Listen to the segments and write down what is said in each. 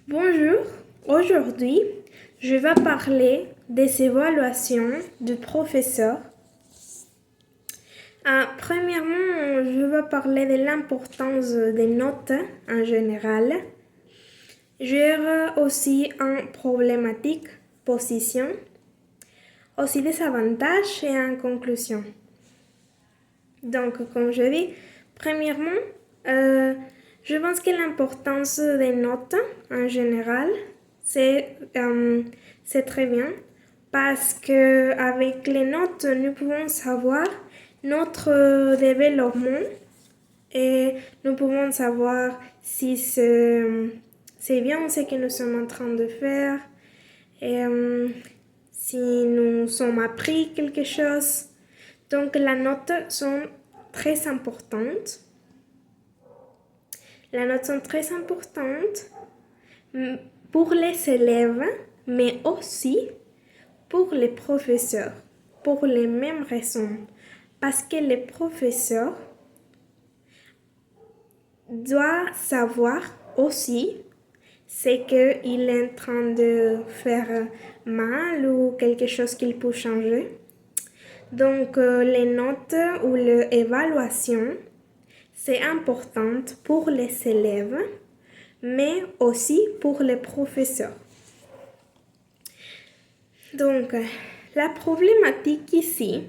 Bonjour, aujourd'hui je vais parler des évaluations du professeur. Premièrement, je vais parler de l'importance des notes en général. J'aurai aussi une problématique, position, aussi des avantages et en conclusion. Donc, comme je dis, premièrement, je pense que l'importance des notes en général, c'est très bien parce que avec les notes, nous pouvons savoir notre développement et nous pouvons savoir si c'est bien ce que nous sommes en train de faire et si nous sommes appris quelque chose. Donc, les notes sont très importantes. Les notes sont très importantes pour les élèves, mais aussi pour les professeurs, pour les mêmes raisons. Parce que les professeurs doivent savoir aussi ce qu'il est en train de faire mal ou quelque chose qu'il peut changer. Donc, les notes ou l'évaluation, c'est important pour les élèves, mais aussi pour les professeurs. Donc, la problématique ici,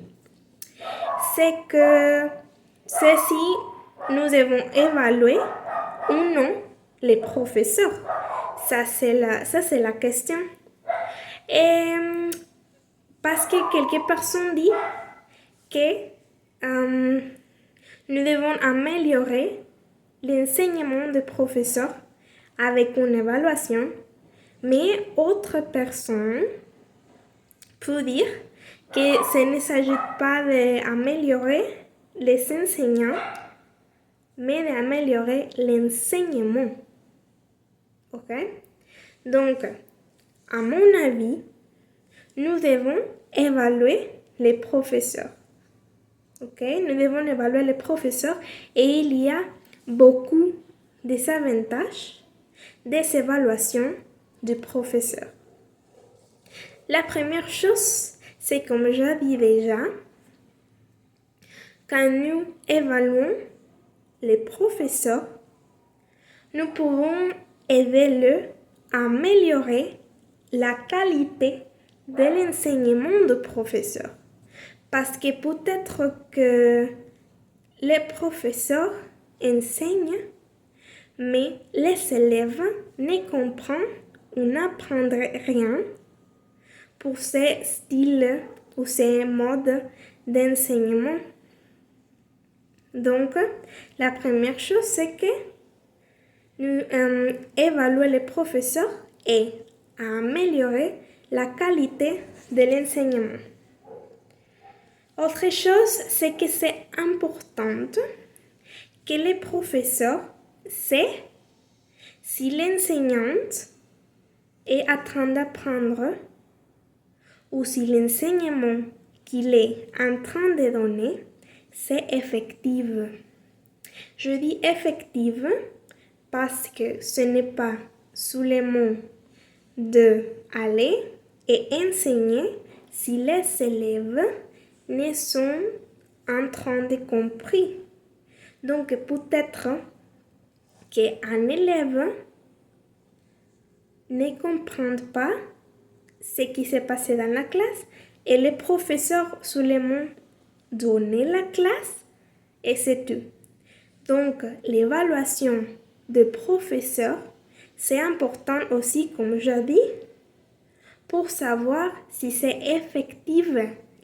c'est que si nous devons évaluer ou non les professeurs. Ça, c'est la question. Et parce que quelques personnes disent que nous devons améliorer l'enseignement des professeurs avec une évaluation, mais autres personnes peuvent dire que ce ne s'agit pas d'améliorer les enseignants, mais d'améliorer l'enseignement. Ok? Donc, à mon avis, nous devons évaluer les professeurs. Ok? Nous devons évaluer les professeurs et il y a beaucoup des avantages des évaluations du professeur. La première chose, c'est comme j'ai dit déjà, quand nous évaluons les professeurs, nous pouvons aider-le à améliorer la qualité de l'enseignement du professeur. Parce que peut-être que les professeurs enseignent, mais les élèves ne comprennent ou n'apprennent rien pour ces styles ou ces modes d'enseignement. Donc, la première chose, c'est que nous évaluons les professeurs et améliorer la qualité de l'enseignement. Autre chose, c'est que c'est important que les professeurs sachent si l'enseignante est en train d'apprendre ou si l'enseignement qu'il est en train de donner, c'est effectif. Je dis effectif parce que ce n'est pas seulement d'aller et enseigner si les élèves ne sont en train de comprendre. Donc peut-être qu'un élève ne comprend pas ce qui s'est passé dans la classe et le professeur seulement donner la classe et c'est tout. Donc l'évaluation de professeur, c'est important aussi, comme je dis, pour savoir si c'est effectif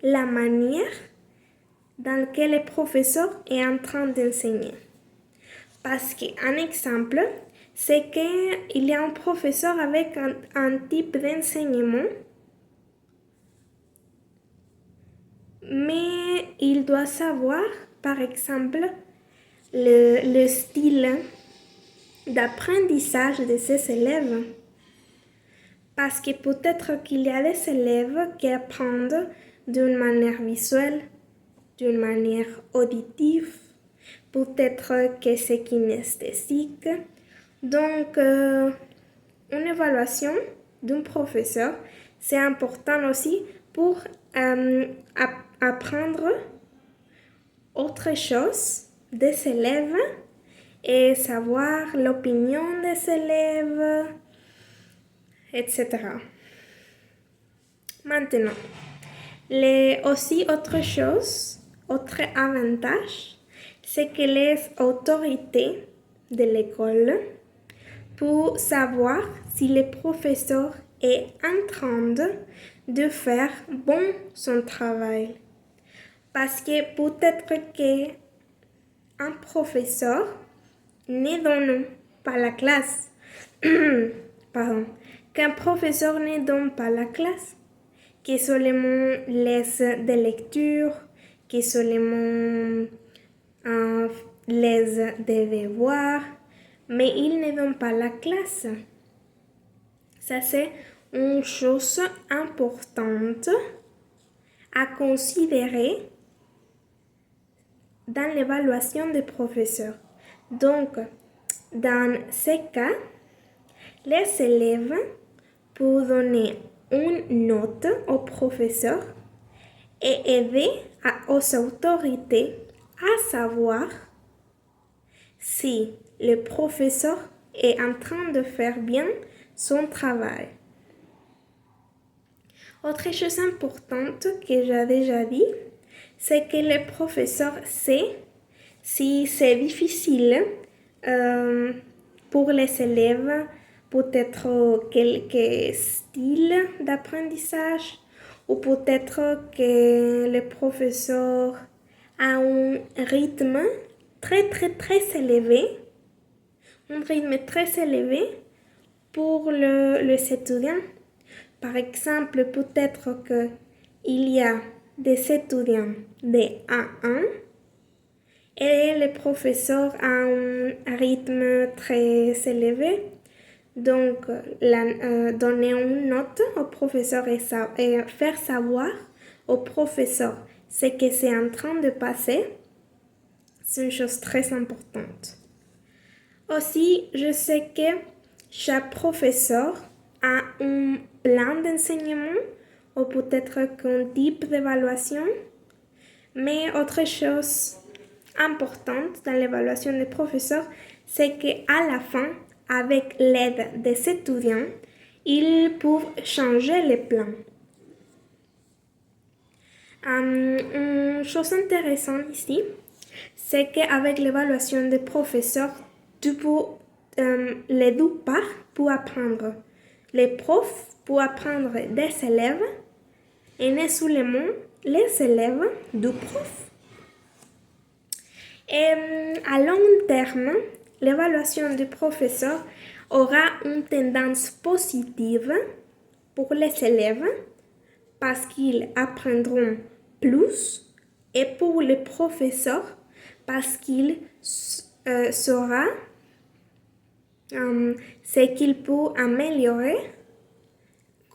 la manière dans laquelle le professeur est en train d'enseigner. Parce qu'un exemple, c'est qu'il y a un professeur avec un type d'enseignement, mais il doit savoir, par exemple, le style d'apprentissage de ses élèves. Parce que peut-être qu'il y a des élèves qui apprennent d'une manière visuelle, d'une manière auditive, peut-être que c'est kinesthésique. Donc, une évaluation d'un professeur, c'est important aussi pour apprendre autre chose des élèves et savoir l'opinion des élèves, etc. Maintenant, aussi autre chose, autre avantage, c'est que les autorités de l'école pour savoir si le professeur est en train de faire bon son travail. Parce que peut-être qu'un professeur ne donne pas la classe. Pardon. Qu'un professeur ne donne pas la classe, que seulement laisse des lectures, que seulement laisse des devoirs, mais il ne donne pas la classe. Ça, c'est une chose importante à considérer dans l'évaluation des professeurs. Donc, dans ces cas, les élèves peuvent donner une note au professeur et aider aux autorités à savoir si le professeur est en train de faire bien son travail. Autre chose importante que j'ai déjà dit, c'est que le professeur sait si c'est difficile pour les élèves, peut-être quelques styles d'apprentissage, ou peut-être que le professeur a un rythme très élevé, pour les étudiants. Par exemple, peut-être qu'il y a des étudiants de A1 et le professeur a un rythme très élevé. Donc, donner une note au professeur et faire savoir au professeur ce que c'est en train de passer, c'est une chose très importante. Aussi, je sais que chaque professeur a un plan d'enseignement ou peut-être qu'un type d'évaluation, mais autre chose importante dans l'évaluation des professeurs, c'est qu'à la fin, avec l'aide des étudiants, ils peuvent changer les plans. Une chose intéressante ici, c'est qu'avec l'évaluation des professeurs, tu peux les deux parts pour apprendre. Les profs pour apprendre des élèves et non seulement les élèves du prof. Et à long terme, l'évaluation du professeur aura une tendance positive pour les élèves parce qu'ils apprendront plus et pour les professeurs parce qu'il saura ce qu'il peut améliorer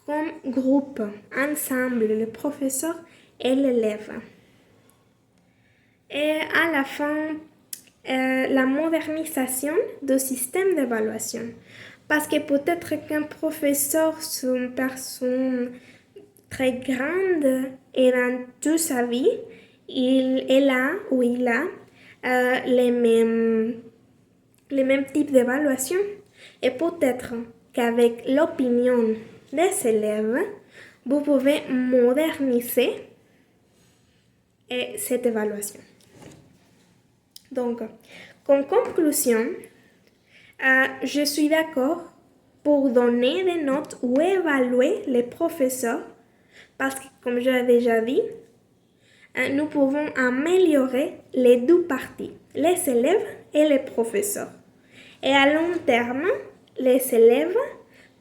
comme groupe, ensemble, le professeur et l'élève. Et à la fin, la modernisation du système d'évaluation. Parce que peut-être qu'un professeur, c'est une personne très grande et dans toute sa vie, il a les mêmes types d'évaluation. Et peut-être qu'avec l'opinion des élèves, vous pouvez moderniser cette évaluation. Donc, en conclusion, je suis d'accord pour donner des notes ou évaluer les professeurs parce que, comme je l'ai déjà dit, nous pouvons améliorer les deux parties, les élèves et les professeurs. Et à long terme, les élèves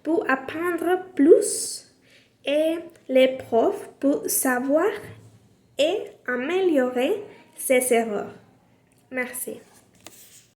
peuvent apprendre plus et les profs peuvent savoir et améliorer ses erreurs. Merci.